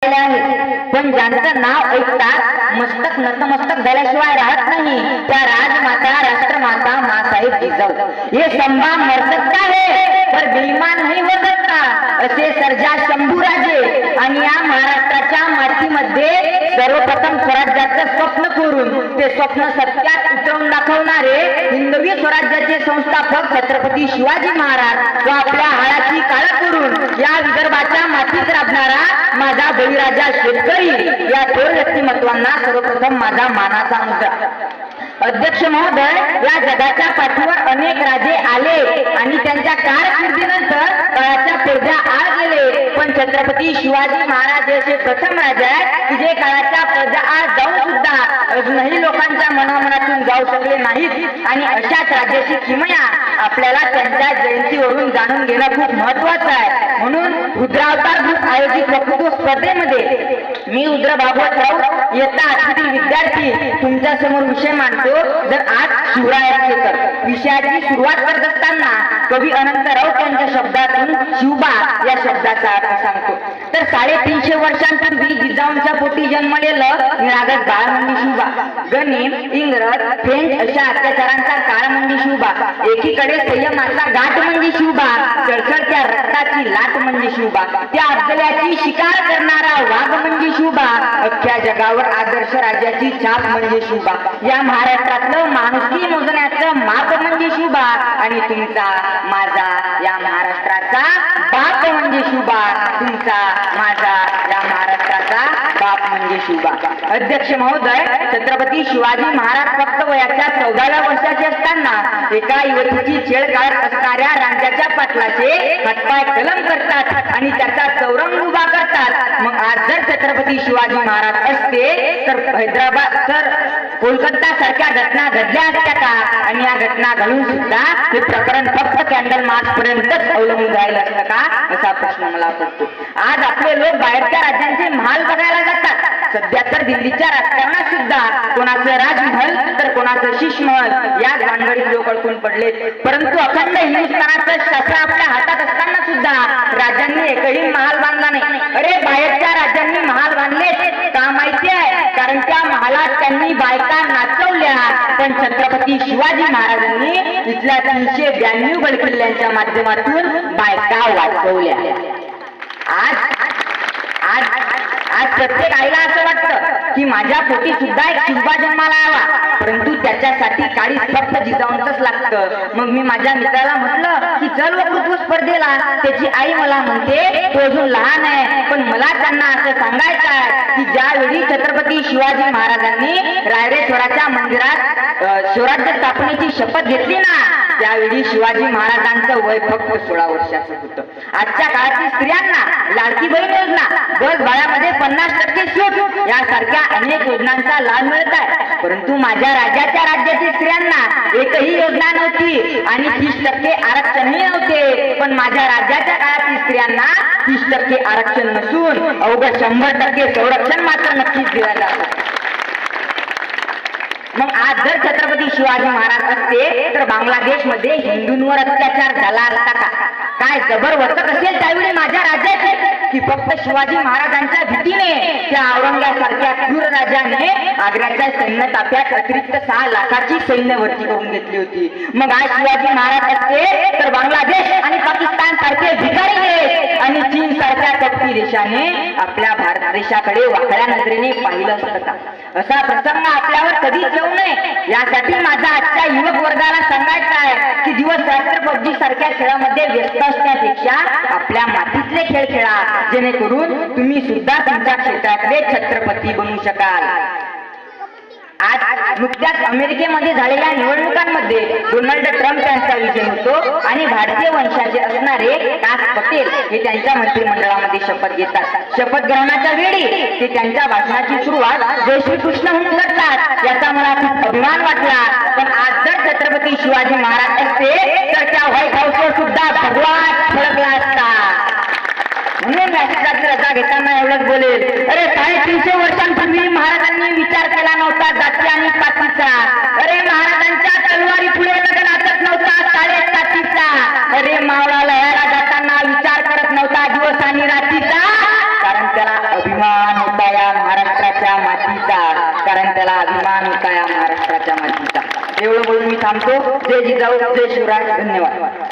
पण ज्यांचं नाव ऐकता मस्तक नतमस्तक झाल्याशिवाय राहत नाही त्या राजमाता राष्ट्रमाता मासाहेब जिजाऊ ये संभा मर सकता है पर बेईमान नहीं हो सकता असे सर्जा शंभूराजे आणि या महाराष्ट्राच्या मातीमध्ये सर्वप्रथम स्वराज्याचं स्वप्न करून ते स्वप्न सत्यात उतरवून दाखवणारे हिंदवी स्वराज्याचे संस्थापक छत्रपती शिवाजी महाराज व आपल्या हाडाची काळ करून या विदर्भाच्या मातीत राबणारा माझा बळीराजा शेतकरी या थोर व्यक्तिमत्वांना सर्वप्रथम माझा मानाचा मुद्रा। अध्यक्ष महोदय, या जगाच्या पाठीवर अनेक राजे आले आणि त्यांच्या कारकिर्दीनंतर काळाच्या पडद्या आड गेले, पण छत्रपती शिवाजी महाराज हे प्रथम राजा आहेत की जे काळाच्या पडद्या आड जाऊन सुद्धा अजूनही लोकांच्या मनामनातून जाऊ शकले नाहीत। आणि अशाच राजाची किमया आपल्याला त्यांच्या जयंतीवरून जाणून घेणं खूप महत्वाचं आहे। म्हणून रुद्रावतार ग्रुप आयोजित वक्तृत्व स्पर्धेमध्ये मी रुद्र भागवतराव इयत्ता 8वीतील विद्यार्थी तुमच्या समोर विषय मांडतो। जर आज शिवरायांचे तर विषयाची सुरुवात करत असताना कवी अनंत राऊत यांच्या शब्दातून शिवबा या शब्दाचा अर्थ सांगतो। तर 350 वर्षांपूर्वी जिजाऊंच्या पोटी जन्मलेलं निरागस बाळ म्हणजे शिवबा। गनिम, इंग्रज, फ्रेंच अशा अत्याचारांचा काळ म्हणजे शिवबा। एकीकडे संयमाचा घाट म्हणजे शिवबा, सळसळत्या रक्ताची लाट म्हणजे शिवबा, त्या अफजल्याची शिकार करणारा वाघ म्हणजे शिवबा, अख्ख्या जगावर आदर्श राजाची छाप म्हणजे शिवबा, या महाराष्ट्रातलं माणुसकी मोजण्याचं माप म्हणजे शिवबा, आणि तुमचा माझा या महाराष्ट्राचा बाप म्हणजे शिवबा, तुमचा माझा या महाराष्ट्राचा बाप म्हणजे शिवबा। अध्यक्ष महोदय, छत्रपती शिवाजी महाराज फक्त वयाच्या 14व्या वर्षाचे असताना एका युवतीची छेड काढत असणाऱ्या रांजाच्या पाटलाचे हातपाय कलम करतात आणि त्याचा चौरंग उभा करतात। मग आज जर छत्रपती शिवाजी महाराज असते तर हैदराबाद तर कोलकाता सारख्या घटना घडल्या असत्या का? आणि या घटना घडून सुद्धा हे प्रकरण फक्त कॅन्डल मार्च पर्यंतच अवलंबून राहिलं असतं का, असा प्रश्न मला पडतो। आज आपले लोक बाहेरच्या राज्यांचे महाल बघायला जातात। सध्या तर दिल्लीच्या राजकारणात सुद्धा कोणाचं राजमहल तर कोणाचं शिषमहल या भानगडीत लोक अडकून पडले, परंतु अखंड हिंदुस्थानाचं शासन आपल्या हातात असताना सुद्धा राज्यांनी एकही महाल बांधला नाही। अरे बाहेरच्या राज्यांनी महाल बांधले का माहिती आहे? कारण त्या महालात त्यांनी बायका नाचवल्या, पण छत्रपती शिवाजी महाराजांनी इथल्या 392 गडकिल्ल्यांच्या माध्यमातून बायका वाचवल्या। आज प्रत्येक आईला असं वाटतं की माझ्या पोटी सुद्धा एक शिवबा जन्माला यावा, परंतु त्याच्यासाठी काळीच फक्त जिजाऊंचंच लागतं। मग मी माझ्या मित्राला म्हटलं की चल वक्तृत्व स्पर्धेला। त्याची आई मला म्हणते तो अजून लहान आहे, पण मला त्यांना असं सांगायचं आहे की ज्यावेळी छत्रपती शिवाजी महाराजांनी रायरेश्वराच्या मंदिरात स्वराज्य स्थापनेची शपथ घेतली ना, त्यावेळी शिवाजी महाराजांचं वय फक्त 16 वर्षाचं होतं। आजच्या काळातील स्त्रियांना लाडकी बहीण योजना, बस भाड्यामध्ये 50% सूट यासारख्या अनेक योजनांचा लाभ मिळत आहे, परंतु माझ्या राज्यातील स्त्रियांना एकही योजना नव्हती आणि 30% आरक्षणही नव्हते। पण माझ्या राज्याच्या काळातील स्त्रियांना 30% आरक्षण नसून अवघं 100% संरक्षण मात्र नक्कीच दिलं जातं। मग आज जर छत्रपती शिवाजी महाराज असते तर बांगलादेशमध्ये हिंदूंवर अत्याचार झाला असता का? काय जबर वचक असेल त्यावेळी माझ्या राज्याचे की फक्त शिवाजी महाराजांच्या भीतीने त्या औरंगाबादसारख्या क्रूर राजाने आग्र्याच्या सैन्य ताफ्यात अतिरिक्त 6 लाखाची सैन्य भरती करून घेतली होती। मग आज शिवाजी महाराज असते तर बांगलादेश आणि पाकिस्तान सारखे भिकारी देश आणि चीन सारख्या कपटी देशाने आपल्या भारत देशाकडे वाकड्या नजरेने पाहिलं असतं का? असा प्रसंग आपल्यावर कधीच येऊ नये यासाठी माझा आजच्या युवक वर्गाला सांगायचं आहे की दिवस रात्र पबजी सारख्या खेळामध्ये व्यस्त असण्यापेक्षा आपल्या मातीतले खेळ खेळा, जेणेकरून तुम्ही सुद्धा तुमच्या क्षेत्रातले छत्रपती बनू शकाल। आज नुकत्याच अमेरिकेमध्ये झालेल्या निवडणुकांमध्ये डोनाल्ड ट्रम्प यांचा विजय होतो आणि भारतीय वंशाचे असणारे कास पटेल हे त्यांच्या मंत्रिमंडळामध्ये शपथ घेतात। शपथ ग्रहणाच्या वेळी ते त्यांच्या भाषणाची सुरुवात जय श्री कृष्ण म्हणून करतात, याचा मला खूप अभिमान वाटला। पण आज जर छत्रपती शिवाजी महाराज असते तर त्या व्हाईट हाऊसवर सुद्धा भगवा फडकला असता। म्हणून राष्ट्राची रजा घेताना एवढंच बोलेल, अरे 350 वर्षांपूर्वी महाराजांनी विचार केला नव्हता जाती आणि पातीचा। अरे महाराजांच्या तलवारी पुढे लग्न नाचत नव्हता साडे सातीचा। अरे मावळा लहायला जाताना विचार करत नव्हता दिवस आणि रात्रीचा, कारण त्याला अभिमान होता या महाराष्ट्राच्या मातीचा, कारण त्याला अभिमान होता या महाराष्ट्राच्या मातीचा. एवढं बोलून मी थांबतो. जय जिजाऊ, जय शिवराय, धन्यवाद.